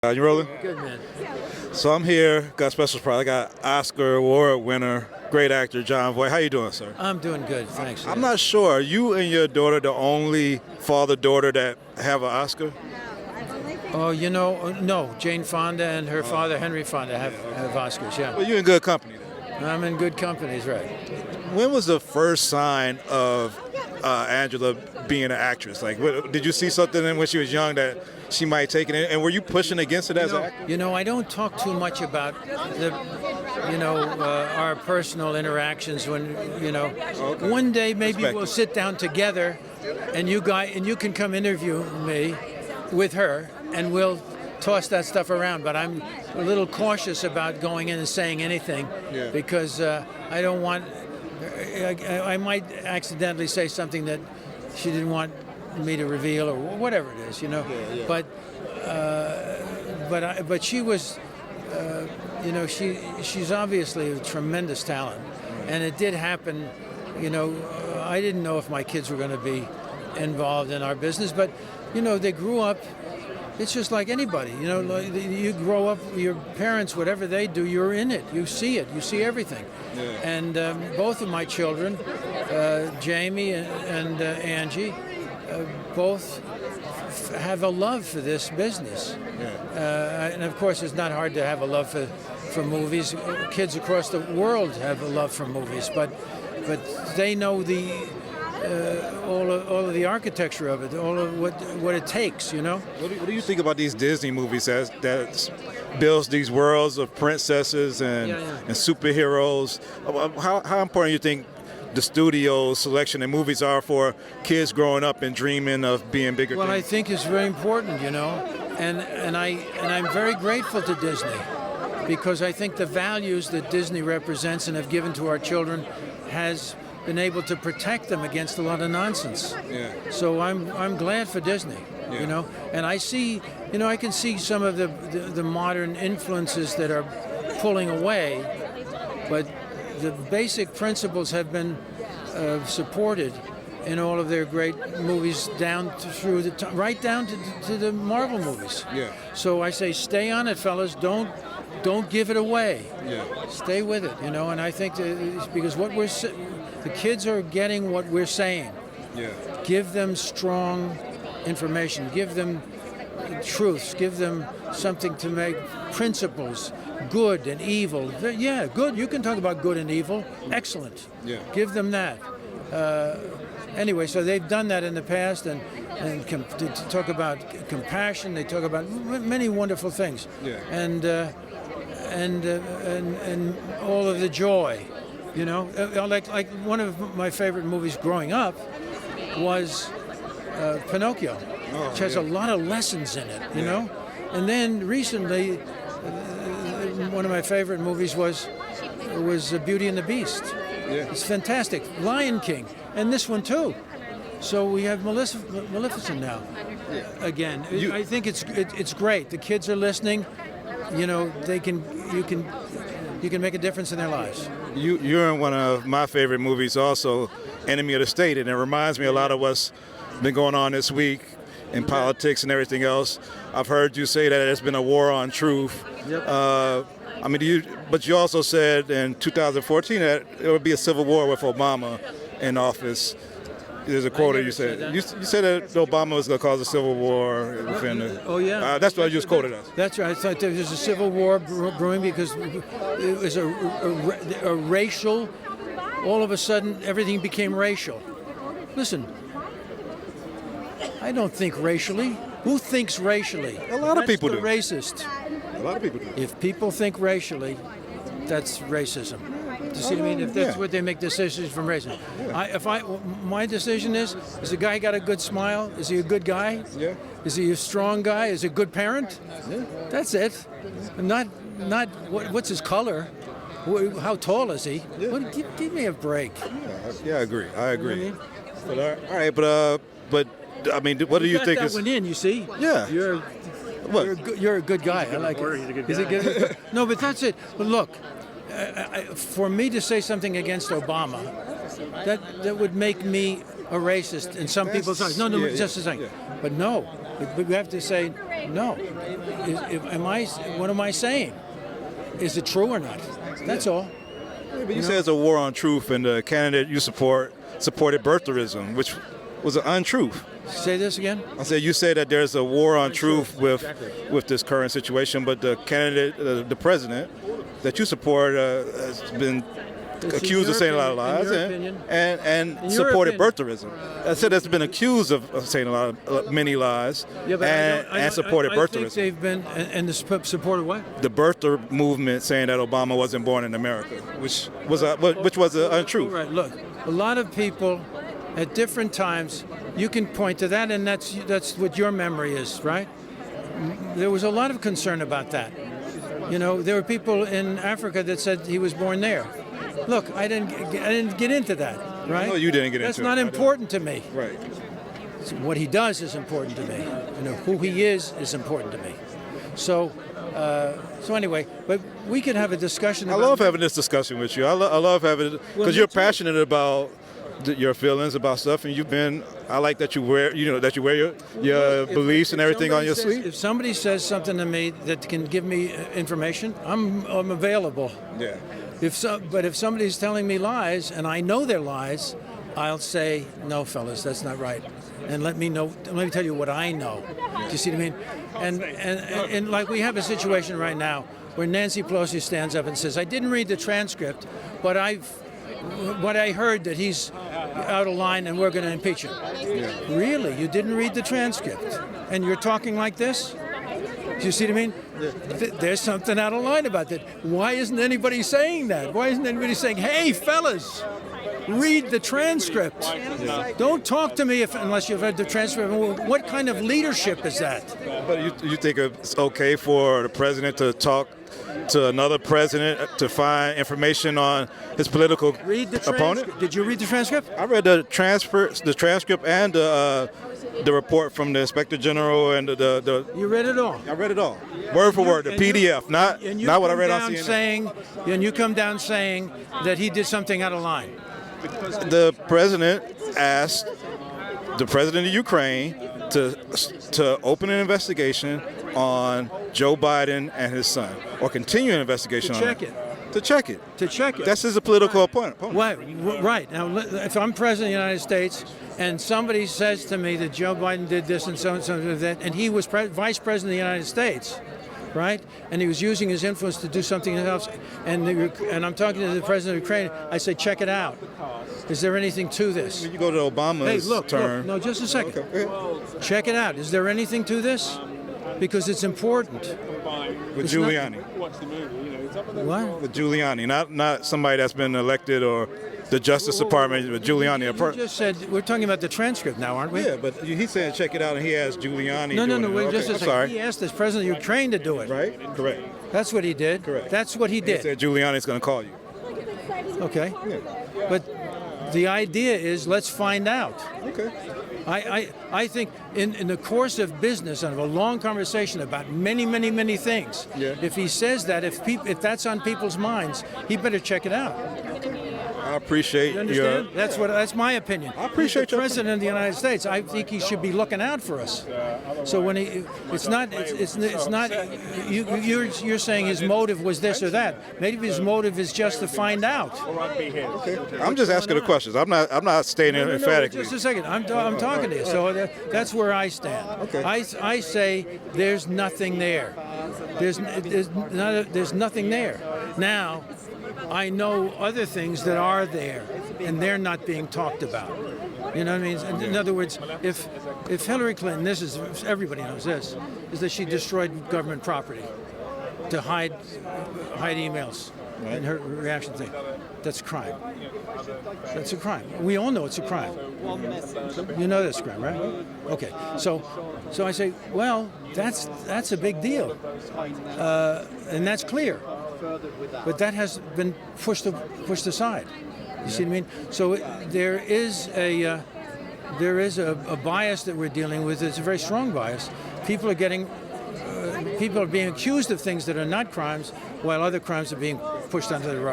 You rolling? Good, man. So I'm here, got a special surprise. I got Oscar Award winner, great actor Jon Voight. How you doing, sir? I'm doing good, thanks. I'm not sure. Are you and your daughter the only father-daughter that have an Oscar? Oh, no. Jane Fonda and her father, Henry Fonda, have Oscars, yeah. Well, you're in good company then. I'm in good companies, right. When was the first sign of Angela being an actress? Like, did you see something when she was young that she might take it? And were you pushing against it as an actor? I don't talk too much about our personal interactions when, Okay. one day maybe Respect we'll it. sit down together and you can come interview me with her and we'll toss that stuff around. But I'm a little cautious about going in and saying anything because I don't want, I might accidentally say something that she didn't want me to reveal or whatever it is, But she was, she's obviously a tremendous talent, and it did happen. I didn't know if my kids were going to be involved in our business, but they grew up. It's just like anybody, like you grow up, your parents, whatever they do, you're in it. You see it. You see everything. Yeah. And both of my children, Jamie and Angie, both have a love for this business. Yeah. And of course, it's not hard to have a love for movies. Kids across the world have a love for movies, but they know all of the architecture of it, all of what it takes, What do you think about these Disney movies that builds these worlds of princesses and superheroes? How important do you think the studio selection and movies are for kids growing up and dreaming of being bigger Well, things? I think it's very important, and I'm very grateful to Disney because I think the values that Disney represents and have given to our children has been able to protect them against a lot of nonsense. Yeah. So I'm glad for Disney, and I see, I can see some of the modern influences that are pulling away, but the basic principles have been supported in all of their great movies right down to the Marvel movies. Yeah. So I say, stay on it, fellas. Don't give it away. Yeah. Stay with it, and I think that it's because the kids are getting what we're saying. Yeah. Give them strong information. Give them truths. Give them something to make principles, good and evil. Yeah, good. You can talk about good and evil. Excellent. Yeah. Give them that. Anyway, so they've done that in the past, and to talk about compassion. They talk about many wonderful things. Yeah. And all of the joy. Like one of my favorite movies growing up was Pinocchio, which has a lot of lessons in it, know. And then recently, one of my favorite movies was Beauty and the Beast. Yeah. It's fantastic. Lion King, and this one too. So we have Maleficent now. Again, I think it's great. The kids are listening. You can make a difference in their lives. You're in one of my favorite movies also, Enemy of the State, and it reminds me a lot of what's been going on this week in politics and everything else. I've heard you say that there's been a war on truth. Yep. But you also said in 2014 that it would be a civil war with Obama in office. There's a quote that you said. You said that Obama was going to cause a civil war. Oh, yeah. That's what you just quoted us. That's right. I thought there was a civil war brewing because it was a racial, all of a sudden everything became racial. Listen, I don't think racially. Who thinks racially? A lot of people do. That's the racist. A lot of people do. If people think racially, that's racism. Do you see what I mean? If that's what they make decisions from racism. My decision is the guy got a good smile? Is he a good guy? Yeah. Is he a strong guy? Is he a good parent? Yeah. That's it. Not what's his color? How tall is he? Yeah. Give me a break. Yeah, I agree. I agree. You know what But all right, but I mean, what do you think got is? that one in, you see? Yeah. You're a good guy. I like it. He's a good Is he guy. good? No, but that's it. But look, for me to say something against Obama, that would make me a racist in some people's eyes. No, just a second. Yeah. But no, But we have to say, no. What am I saying? Is it true or not? That's all. Yeah, but you say it's a war on truth, and the candidate you supported birtherism, which was an untruth. Say this again? I said you say that there's a war on truth with this current situation, but the candidate, the president that you support, has been accused of saying a lot of lies and supported birtherism. I said that's been accused of saying a lot of many lies and supported birtherism. I think they've been and supported what? The birther movement, saying that Obama wasn't born in America, which was an untruth. Right. Look, a lot of people at different times, you can point to that, and that's what your memory is, right? There was a lot of concern about that. There were people in Africa that said he was born there. Look, I didn't get into that, right? No, you didn't get into it. That's not important to me. Right. So what he does is important to me. Who he is important to me. So anyway, but we could have a discussion. I love having this discussion with you. I love having it because you're passionate about your feelings about stuff, and I like that you wear your beliefs and everything on your sleeve. If somebody says something to me that can give me information, I'm available. Yeah. But if somebody's telling me lies and I know they're lies, I'll say, no, fellas, that's not right. And let me tell you what I know. Do you see what I mean? And like we have a situation right now where Nancy Pelosi stands up and says, I didn't read the transcript, but I heard that he's out of line and we're going to impeach him. Yeah. Really? You didn't read the transcript? And you're talking like this? Do you see what I mean? Yeah. There's something out of line about that. Why isn't anybody saying that? Why isn't anybody saying, hey, fellas, read the transcript? Yeah. Don't talk to me unless you've read the transcript. What kind of leadership is that? But you think it's okay for the president to talk to another president to find information on his political opponent? Did you read the transcript? I read the transcript and the report from the Inspector General and the. You read it all. I read it all, word for word, the PDF, not what I read on CNN. And you come down saying that he did something out of line. The president asked the president of Ukraine to open an investigation on Joe Biden and his son, or continue an investigation on it. To check it. That's his political opponent. Right. Now, if I'm president of the United States and somebody says to me that Joe Biden did this and so and that, and he was vice president of the United States, right? And he was using his influence to do something else, and I'm talking to the president of Ukraine, I say, check it out. Is there anything to this? When you go to Obama's term. No, just a second. Okay. Check it out. Is there anything to this? Because it's important. With Giuliani. What? With Giuliani, not somebody that's been elected or the Justice Department, with Giuliani. You just said, we're talking about the transcript now, aren't we? Yeah, but he's saying check it out, and he asked Giuliani. No, wait, just a second. Sorry. He asked the president of Ukraine to do it. Right? Correct. That's what he did. Correct. That's what he did. He said Giuliani's going to call you. Okay. Yeah. But the idea is, let's find out. Okay. I think in the course of business and of a long conversation about many things, if he says that, if that's on people's minds, he better check it out. I appreciate you understand? That's my opinion. I appreciate the president of the United States. I think he should be looking out for us. So when it's not you're saying his motive was this or that. Maybe his motive is just to find out. Okay. I'm just asking the questions. I'm not stating emphatically. Just a second. I'm talking to you. So that's where I stand. Okay. I say there's nothing there. There's nothing there. Now, I know other things that are there, and they're not being talked about. You know what I mean? In other words, if Hillary Clinton, everybody knows this, is that she destroyed government property to hide emails and her reaction thing. That's a crime. That's a crime. We all know it's a crime. You know that's a crime, right? Okay. So I say, well, that's a big deal, and that's clear. But that has been pushed aside. You see what I mean? So there is a bias that we're dealing with. It's a very strong bias. People are being accused of things that are not crimes, while other crimes are being pushed under the rug.